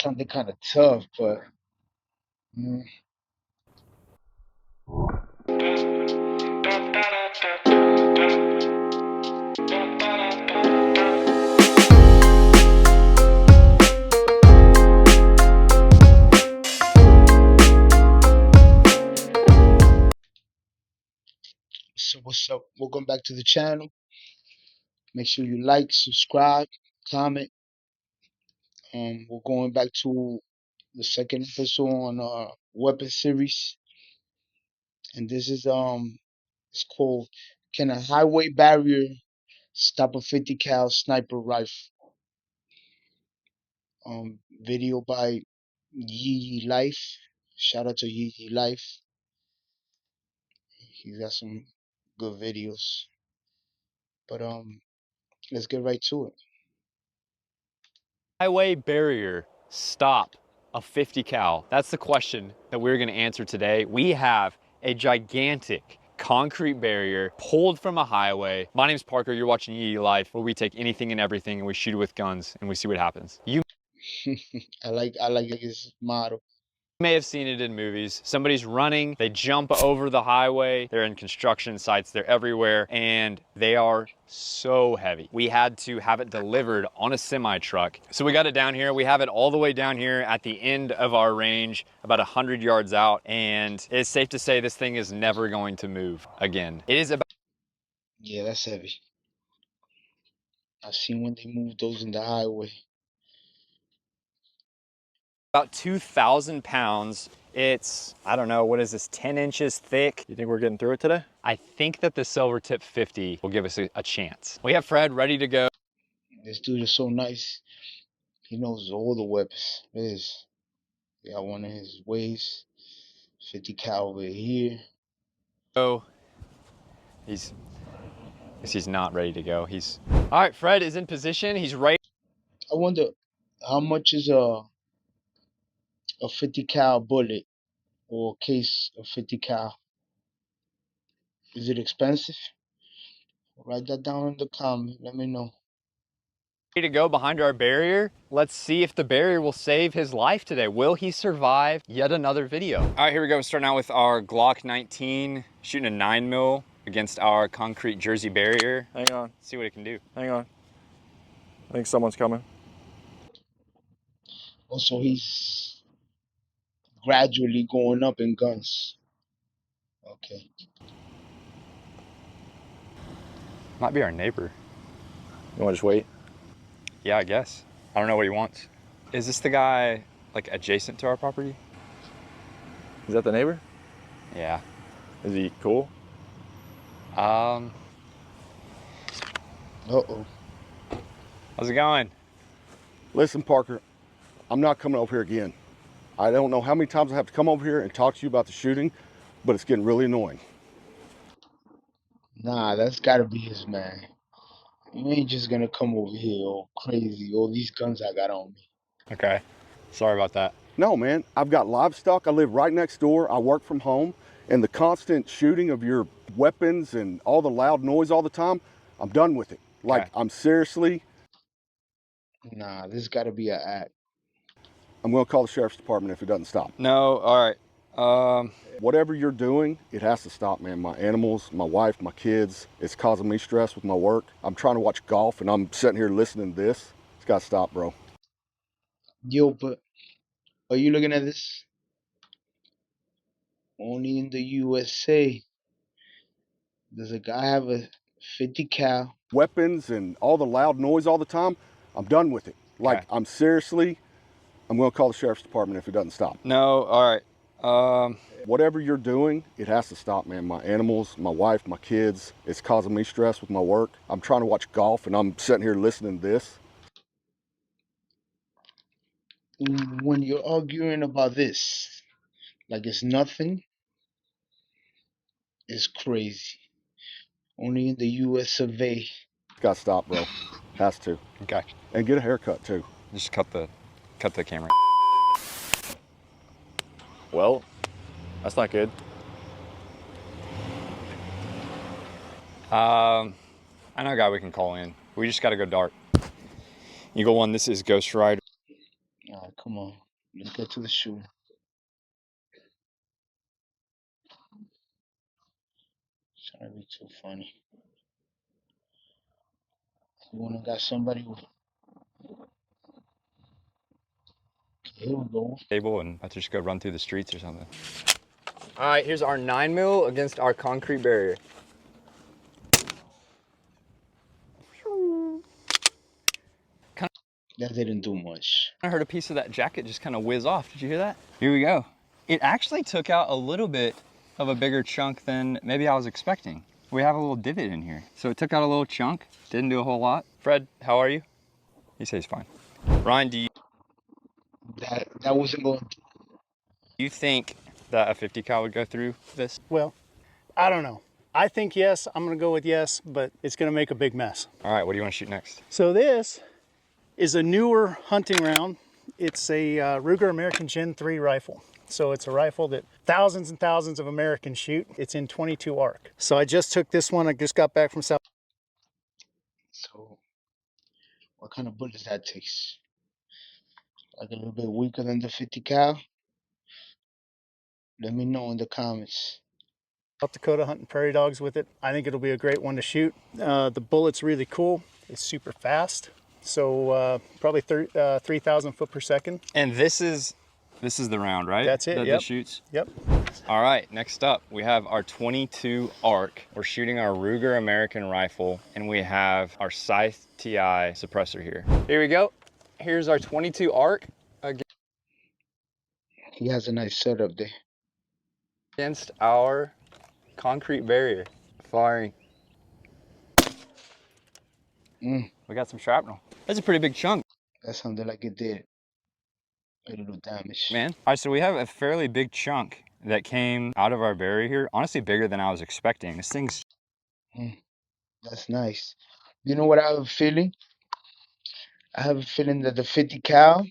something kind of tough, but so what's up? Welcome back to the channel. Make sure you like, subscribe, comment. We're going back to the second episode on our weapon series, and this is it's called "Can a Highway Barrier Stop a 50 cal Sniper Rifle?" Video by YeeYeeLife. Shout out to YeeYeeLife. He's got some good videos. But let's get right to it. Highway barrier stop a 50 cal? That's the question that we're going to answer today. We have a gigantic concrete barrier pulled from a highway. My name's Parker. You're watching YeeYeeLife, where we take anything and everything and we shoot it with guns and we see what happens. You I like his motto. may have seen it in movies. Somebody's running, they jump over the highway, they're in construction sites, they're everywhere, and they are so heavy. We had to have it delivered on a semi truck. So we got it down here. We have it all the way down here at the end of our range, about 100 yards out, and it's safe to say this thing is never going to move again. It is about... Yeah, that's heavy. I've seen when they move those in the highway. about 2,000 pounds. It's, I don't know, what is this, 10 inches thick? You think we're getting through it today? I think that the Silver Tip 50 will give us a chance. We have Fred ready to go. This dude is so nice. He knows all the weapons. He got one in his waist. 50 cal over here. So he's not ready to go. All right, Fred is in position. He's right. I wonder how much is a 50 cal bullet or a case of 50 cal. Is it expensive? Write that down in the comment. Let me know. Ready to go behind our barrier. Let's see if the barrier will save his life today. Will he survive yet another video? All right, here we go. Starting out with our Glock 19, shooting a 9mm against our concrete Jersey barrier. Hang on. See what it can do. Hang on. I think someone's coming. Also, he's gradually going up in guns. Okay. Might be our neighbor. You want to just wait? Yeah, I guess. I don't know what he wants. Is this the guy like adjacent to our property? Is that the neighbor? Yeah. Is he cool? Uh-oh. How's it going? Listen, Parker, I'm not coming over here again. I don't know how many times I have to come over here and talk to you about the shooting, but it's getting really annoying. Nah, that's gotta be his man. You ain't just gonna come over here all crazy. All these guns I got on me. Okay. Sorry about that. No, man, I've got livestock. I live right next door. I work from home. And the constant shooting of your weapons and all the loud noise all the time, I'm done with it. Like, Okay. I'm seriously... Nah, this gotta be an act. I'm going to call the sheriff's department if it doesn't stop. No, all right. Whatever you're doing, it has to stop, man. My animals, my wife, my kids, it's causing me stress with my work. I'm trying to watch golf and I'm sitting here listening to this. It's got to stop, bro. Yo, but are you looking at this? Only in the USA does a guy have a 50 cal. Weapons and all the loud noise all the time, I'm done with it. Like, Okay. I'm seriously, I'm going to call the sheriff's department if it doesn't stop. No, all right. Whatever you're doing, it has to stop, man. My animals, my wife, my kids, it's causing me stress with my work. I'm trying to watch golf and I'm sitting here listening to this. When you're arguing about this, like it's nothing, it's crazy. Only in the US of A. It's got to stop, bro. Has to. Okay. And get a haircut, too. Just cut the camera. Well, that's not good. I know a guy we can call in. We just got to go dark. Eagle One, this is Ghost Rider. Alright, Come on, let's get to the shoe. Trying to be too funny. You wanna got somebody with. Here we go. Table and I just go run through the streets or something. All right, here's our 9mm against our concrete barrier. That didn't do much. I heard a piece of that jacket just kind of whiz off. Did you hear that? Here we go. It actually took out a little bit of a bigger chunk than maybe I was expecting. We have a little divot in here. So it took out a little chunk, didn't do a whole lot. Fred, how are you? He says fine. Ryan, do That wasn't going. you think that a 50 cal would go through this? Well, I don't know. I think yes. I'm going to go with yes, but it's going to make a big mess. All right, what do you want to shoot next? So this is a newer hunting round. It's a Ruger American Gen 3 rifle. So it's a rifle that thousands and thousands of Americans shoot. It's in 22 ARC. So I just took this one. I just got back from South. So, what kind of bullets that takes? Like a little bit weaker than the 50 cal? Let me know in the comments. South Dakota hunting prairie dogs with it. I think it'll be a great one to shoot. The bullet's really cool. It's super fast. So probably 3,000 foot per second. And this is the round, right? That's it, That yep. shoots. Yep. All right, next up, we have our 22 ARC. We're shooting our Ruger American rifle, and we have our Scythe TI suppressor here. Here we go. Here's our 22 ARC He has a nice setup there. against our concrete barrier. Firing. We got some shrapnel. That's a pretty big chunk, That sounded like it did a little damage. man. All right, so we have a fairly big chunk that came out of our barrier here. Honestly, bigger than I was expecting. This thing's... That's nice. You know what I have a feeling? I have a feeling that the 50 cal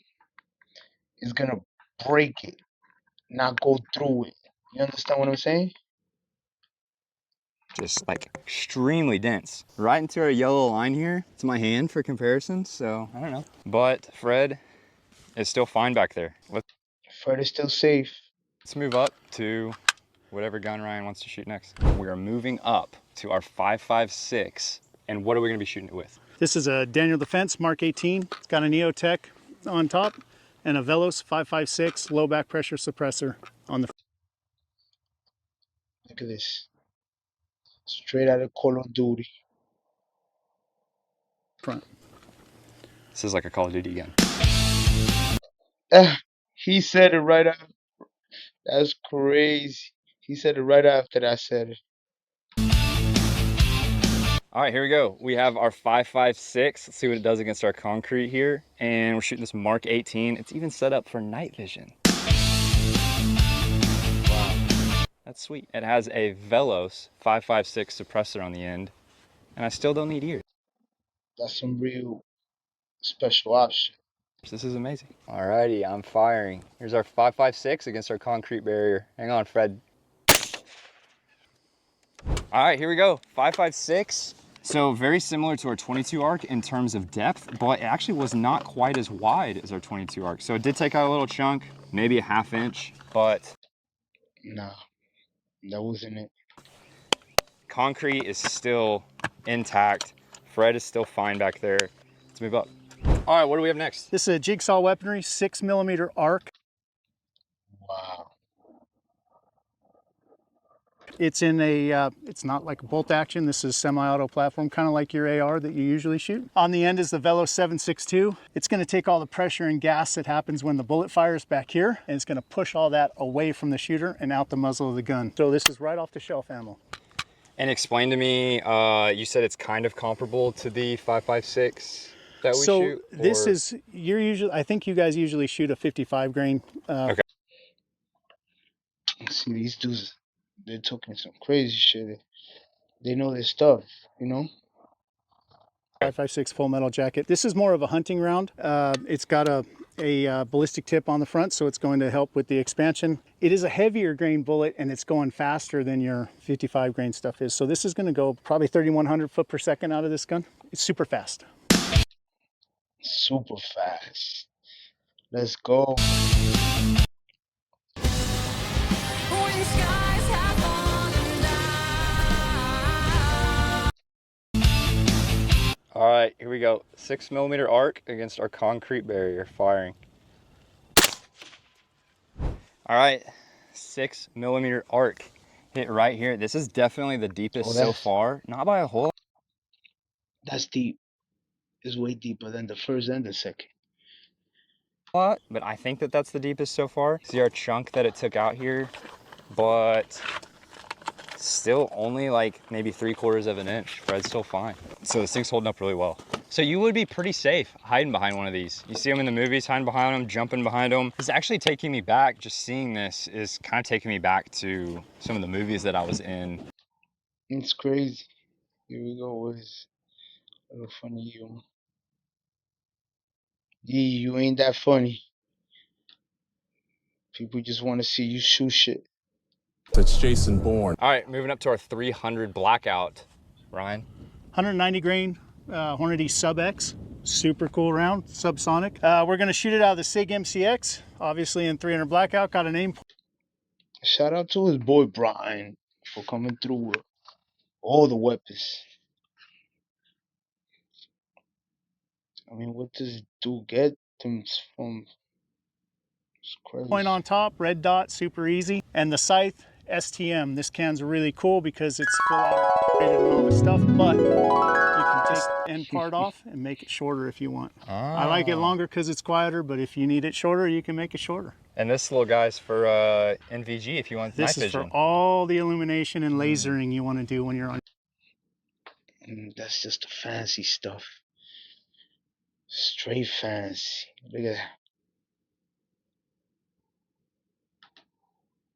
is gonna break it, not go through it. You understand what I'm saying? just like extremely dense. Right into our yellow line here. It's my hand for comparison, so I don't know. But Fred is still fine back there. Fred is still safe. Let's move up to whatever gun Ryan wants to shoot next. We are moving up to our 5.56, and what are we gonna be shooting it with? This is a Daniel Defense Mark 18. It's got a Neotech on top and a Velos 5.56 low back pressure suppressor on the Look at this. Straight out of Call of Duty. front. This is like a Call of Duty gun. He said it right after. That's crazy. He said it right after I said it. All right, here we go. We have our 5.56. Let's see what it does against our concrete here. And we're shooting this Mark 18. It's even set up for night vision. Wow, that's sweet. It has a Velos 5.56 suppressor on the end, and I still don't need ears. That's some real special option. This is amazing. All righty, I'm firing. Here's our 5.56 against our concrete barrier. Hang on, Fred. All right, here we go. 5.56. So very similar to our 22 ARC in terms of depth, but it actually was not quite as wide as our 22 ARC. So it did take out a little chunk, maybe a ½ inch, but Nah, that wasn't it. concrete is still intact. Fred is still fine back there. Let's move up. All right, what do we have next? This is a Jigsaw Weaponry 6mm ARC. Wow. It's in a, it's not like a bolt action. This is semi-auto platform, kind of like your AR that you usually shoot. On the end is the Velos 7.62. It's going to take all the pressure and gas that happens when the bullet fires back here, and it's going to push all that away from the shooter and out the muzzle of the gun. So this is right off the shelf ammo. And explain to me, you said it's kind of comparable to the 5.56 that we shoot? So this or... is, you're usually, I think you guys usually shoot a 55 grain. Okay. See, these dudes, they're talking some crazy shit. They know their stuff, you know? 5.56 full metal jacket. This is more of a hunting round. It's got a ballistic tip on the front, so it's going to help with the expansion. It is a heavier grain bullet, and it's going faster than your 55 grain stuff is. So this is going to go probably 3,100 foot per second out of this gun. It's super fast. Super fast. Let's go. All right, here we go. 6mm arc against our concrete barrier, firing. All right, 6mm arc. Hit right here. This is definitely the deepest Oh, so far. Not by a whole that's deep. It's way deeper than the first and the second. lot, but I think that that's the deepest so far. See our chunk that it took out here, but still only like maybe 3/4 of an inch. Fred's still fine. So this thing's holding up really well. So you would be pretty safe hiding behind one of these. You see them in the movies, hiding behind them, jumping behind them. It's actually taking me back, just seeing this is kind of taking me back to some of the movies that I was in. It's crazy. Here we go with a little funny you. You ain't that funny. People just want to see you shoot shit. That's Jason Bourne. All right, moving up to our 300 blackout. Ryan? 190 grain Hornady Sub X. Super cool round, subsonic. We're gonna shoot it out of the SIG MCX, obviously in 300 blackout. Got an aim. Shout out to his boy Brian for coming through with all the weapons. I mean, what does dude get them from? It's crazy. Point on top, red dot, super easy. And the scythe, STM. This can's really cool because it's full auto and all this stuff, but you can take the end part off and make it shorter if you want. I like it longer because it's quieter, but if you need it shorter, you can make it shorter. And this little guy's for NVG if you want night vision. This is for all the illumination and lasering you want to do when you're on. That's just the fancy stuff. Straight fancy. Look at that.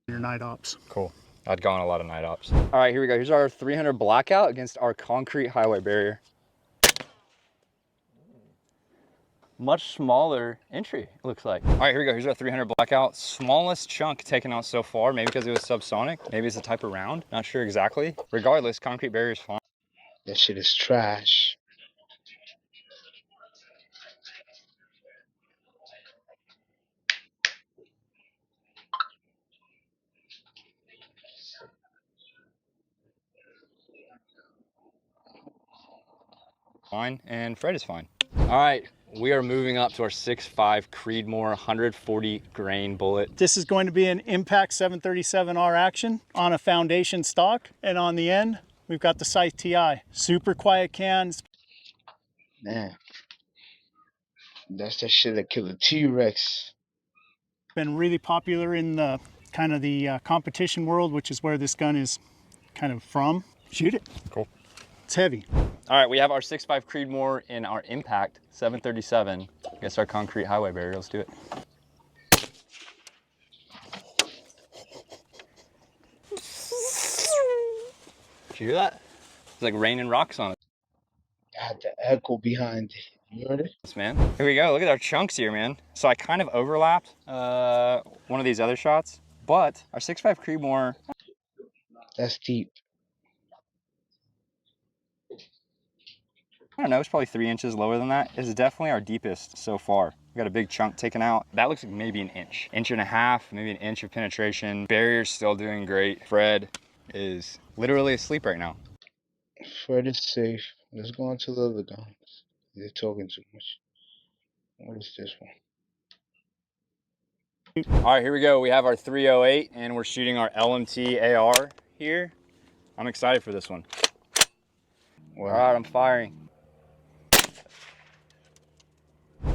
Your night ops. Cool. I'd gone a lot of night ops. All right, here we go. Here's our 300 blackout against our concrete highway barrier. Much smaller entry, it looks like. All right, here we go. Here's our 300 blackout. Smallest chunk taken out so far, maybe because it was subsonic. Maybe it's a type of round. Not sure exactly. Regardless, concrete barrier is fine. That shit is trash. Fine, and Fred is fine. All right, we are moving up to our 6.5 Creedmoor 140 grain bullet. This is going to be an Impact 737R action on a foundation stock, and on the end, we've got the Scythe TI. Super quiet cans. Man. That's that shit that killed a T-Rex. Been really popular in the kind of the competition world, which is where this gun is kind of from. Shoot it. Cool. It's heavy. All right, we have our 6.5 Creedmoor in our Impact 737 against our concrete highway barrier. Let's do it. Did you hear that? It's like raining rocks on it. I had the echo behind it. You heard it? Yes, man. Here we go. Look at our chunks here, man. So I kind of overlapped one of these other shots, but our 6.5 Creedmoor. That's deep. I don't know, it's probably 3 inches lower than that. This is definitely our deepest so far. We got a big chunk taken out. That looks like maybe an inch. Inch and a half, maybe an inch of penetration. Barrier's still doing great. Fred is literally asleep right now. Fred is safe. Let's go on to the other guns. They're talking too much. What is this one? All right, here we go. We have our 308 and we're shooting our LMT AR here. I'm excited for this one. Wow. All right, I'm firing.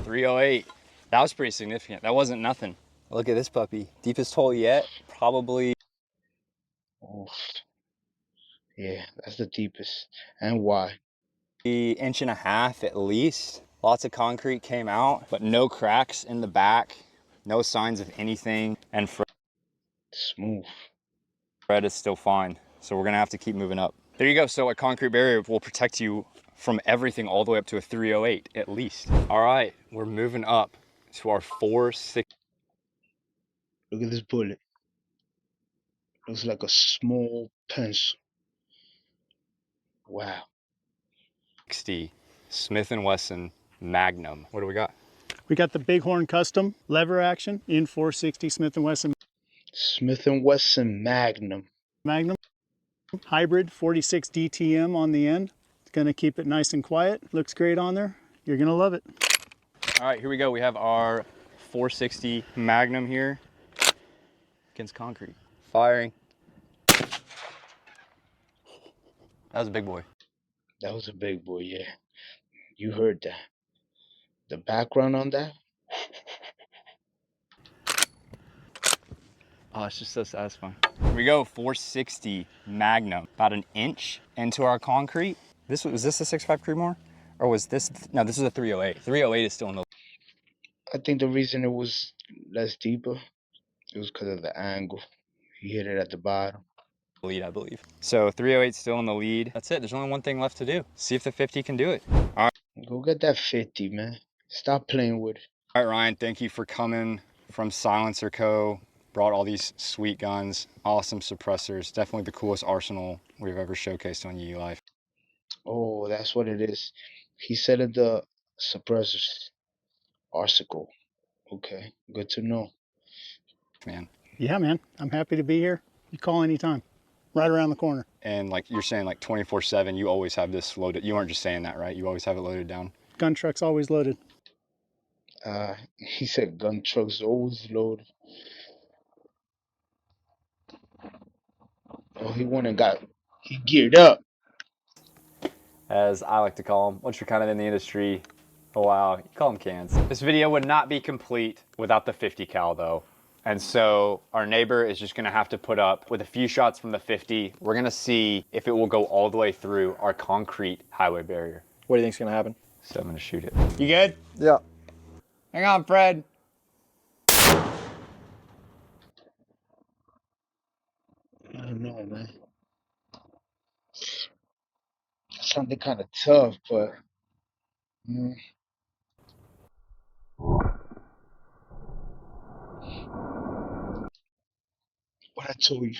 308. That was pretty significant. That wasn't nothing. Look at this puppy. Deepest hole yet? Probably. Oof. Yeah, that's the deepest. And why? Inch and a half at least. Lots of concrete came out, but no cracks in the back. No signs of anything. And Smooth. Fred is still fine. So we're gonna have to keep moving up. There you go. So a concrete barrier will protect you from everything all the way up to a 308 at least. All right, we're moving up to our 4.6. Look at this bullet. Looks like a small pencil. Wow. 60 Smith & Wesson Magnum. What do we got? We got the Bighorn Custom lever action in 460 Smith & Wesson Smith & Wesson Magnum. Magnum. Hybrid 46 DTM on the end. It's gonna keep it nice and quiet. Looks great on there. You're gonna love it. All right, here we go. We have our 460 Magnum here against concrete. Firing. That was a big boy. That was a big boy, yeah. You heard that. The background on that? Oh, it's just so satisfying. Here we go, 460 Magnum. About an inch into our concrete. Was this a 6.5 Creedmoor? Or was this, no, this is a 308. 308 is still in the I think the reason it was less deeper, it was because of the angle. He hit it at the bottom. lead, I believe. So 308 still in the lead. That's it, there's only one thing left to do. See if the 50 can do it. All right. Go get that 50, man. Stop playing with it. All right, Ryan, thank you for coming from Silencer Co. Brought all these sweet guns, awesome suppressors. Definitely the coolest arsenal we've ever showcased on YeeYeeLife. Oh, that's what it is. He said it, the suppressors. Arsicle. Okay, good to know. Man. Yeah, man, I'm happy to be here. You call anytime. Right around the corner. And like you're saying, like 24/7, you always have this loaded. You aren't just saying that, right? You always have it loaded down. Gun truck's always loaded. He said gun trucks always loaded. Oh, he geared up. As I like to call them, once you're kind of in the industry a while, you call them cans. This video would not be complete without the 50 cal though. And so our neighbor is just gonna have to put up with a few shots from the 50. We're gonna see if it will go all the way through our concrete highway barrier. What do you think's gonna happen? So I'm gonna shoot it. You good? Yeah. Hang on, Fred. I don't know, man. Something kind of tough, but what I told you,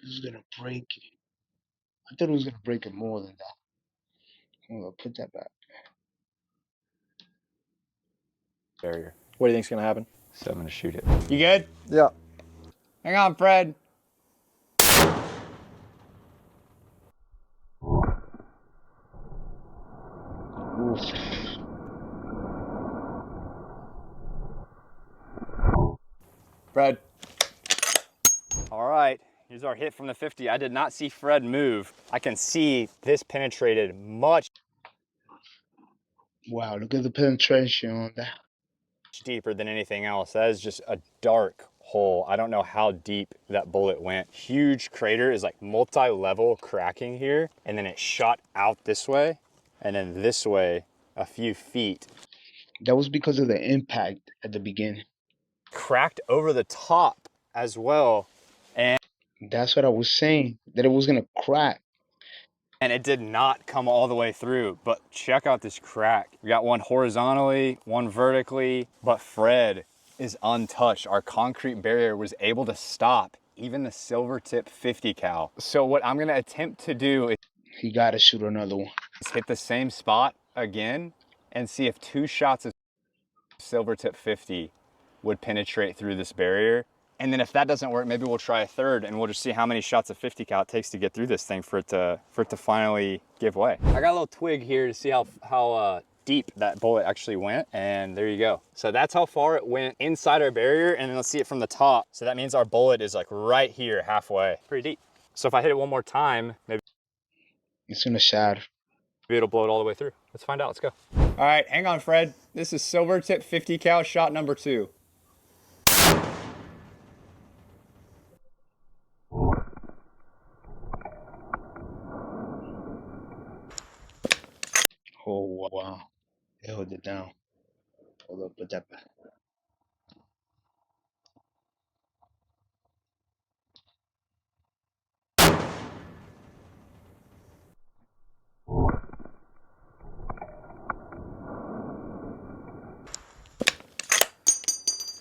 this is gonna break it. I thought it was gonna break it more than that. Hold on, put that back. Barrier. What do you think's gonna happen? So I'm gonna shoot it. You good? Yeah. Hang on, Fred. Oof. Fred. All right, here's our hit from the 50. I did not see Fred move. I can see this penetrated much Wow, look at the penetration on that. deeper than anything else. That is just a dark hole. I don't know how deep that bullet went. Huge crater is like multi-level cracking here, and then it shot out this way, and then this way a few feet. That was because of the impact at the beginning. Cracked over the top as well. And That's what I was saying, that it was gonna crack. and it did not come all the way through, but check out this crack. We got one horizontally, one vertically, but Fred is untouched. Our concrete barrier was able to stop even the silver tip 50 cal. So what I'm gonna attempt to do is He gotta shoot another one. hit the same spot again and see if 2 shots of silver tip 50 would penetrate through this barrier. And then if that doesn't work, maybe we'll try a third and we'll just see how many shots of 50 cal it takes to get through this thing for it to finally give way. I got a little twig here to see how deep that bullet actually went, and there you go. So that's how far it went inside our barrier, and then let's see it from the top. So that means our bullet is like right here, halfway. Pretty deep. So if I hit it one more time, maybe It's gonna shatter. it'll blow it all the way through. Let's find out, let's go. All right, hang on, Fred. This is silver tip 50 cal shot number 2. Oh wow. They held it down. Hold up, put that back.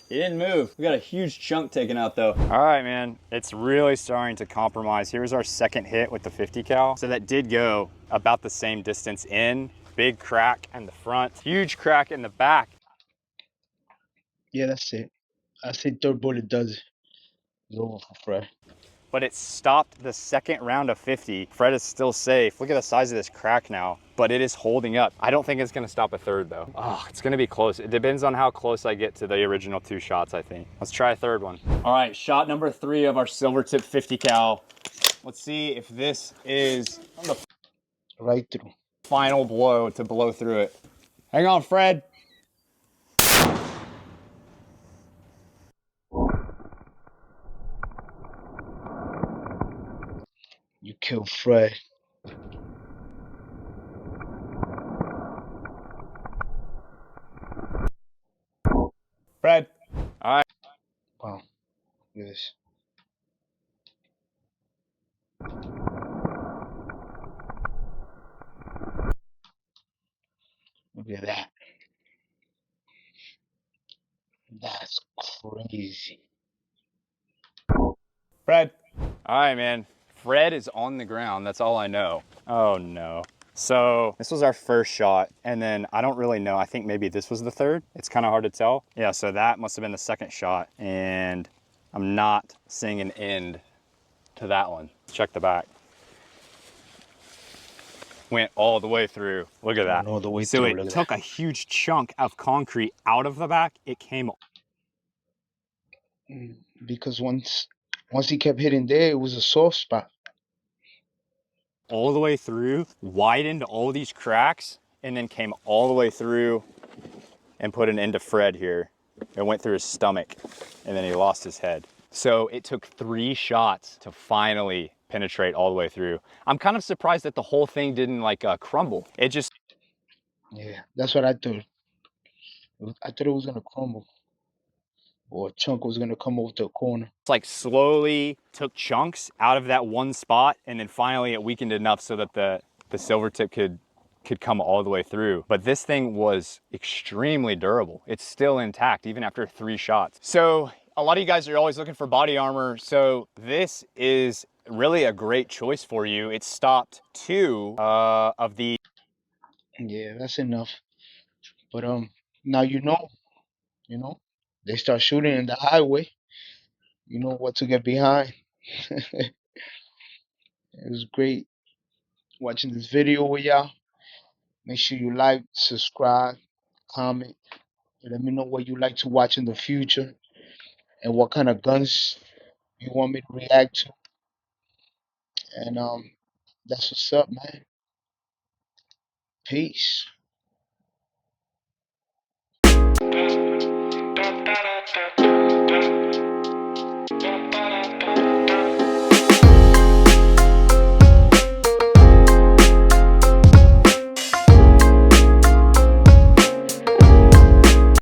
He didn't move. We got a huge chunk taken out though. All right, man, it's really starting to compromise. Here's our second hit with the 50 cal. So that did go about the same distance in Big crack in the front, huge crack in the back. Yeah, that's it. I say third bullet does it. It's over for Fred. But it stopped the second round of 50. Fred is still safe. Look at the size of this crack now, but it is holding up. I don't think it's gonna stop a third though. Oh, it's gonna be close. It depends on how close I get to the original 2 shots, I think. Let's try a third one. All right, shot number 3 of our silver tip 50 cal. Let's see if this is the Right through. final blow to blow through it. Hang on, Fred. You killed Fred. Fred. All right. Wow. Look at this. Look at that. That's crazy. Fred. All right, man. Fred is on the ground. That's all I know. Oh, no. So this was our first shot, and then I don't really know. I think maybe this was the third. It's kind of hard to tell. Yeah, so that must have been the second shot, and I'm not seeing an end to that one. Check the back. Went all the way through. Look at that. Went all the way So through, it look at took that. a huge chunk of concrete out of the back. It came Because once he kept hitting there, it was a soft spot. all the way through, widened all these cracks, and then came all the way through and put an end to Fred here. It went through his stomach, and then he lost his head. So it took 3 shots to finally penetrate all the way through. I'm kind of surprised that the whole thing didn't like crumble. It just Yeah, that's what I thought. I thought it was gonna crumble, or a chunk was gonna come over the corner. like slowly took chunks out of that one spot, and then finally it weakened enough so that the silver tip could come all the way through. But this thing was extremely durable. It's still intact even after 3 shots. So a lot of you guys are always looking for body armor. So this is really a great choice for you. It stopped 2 of the... Yeah, that's enough. But now you know, they start shooting in the highway. You know what to get behind. It was great watching this video with y'all. Make sure you like, subscribe, comment, and let me know what you like to watch in the future and what kind of guns you want me to react to. And that's what's up, man. Peace.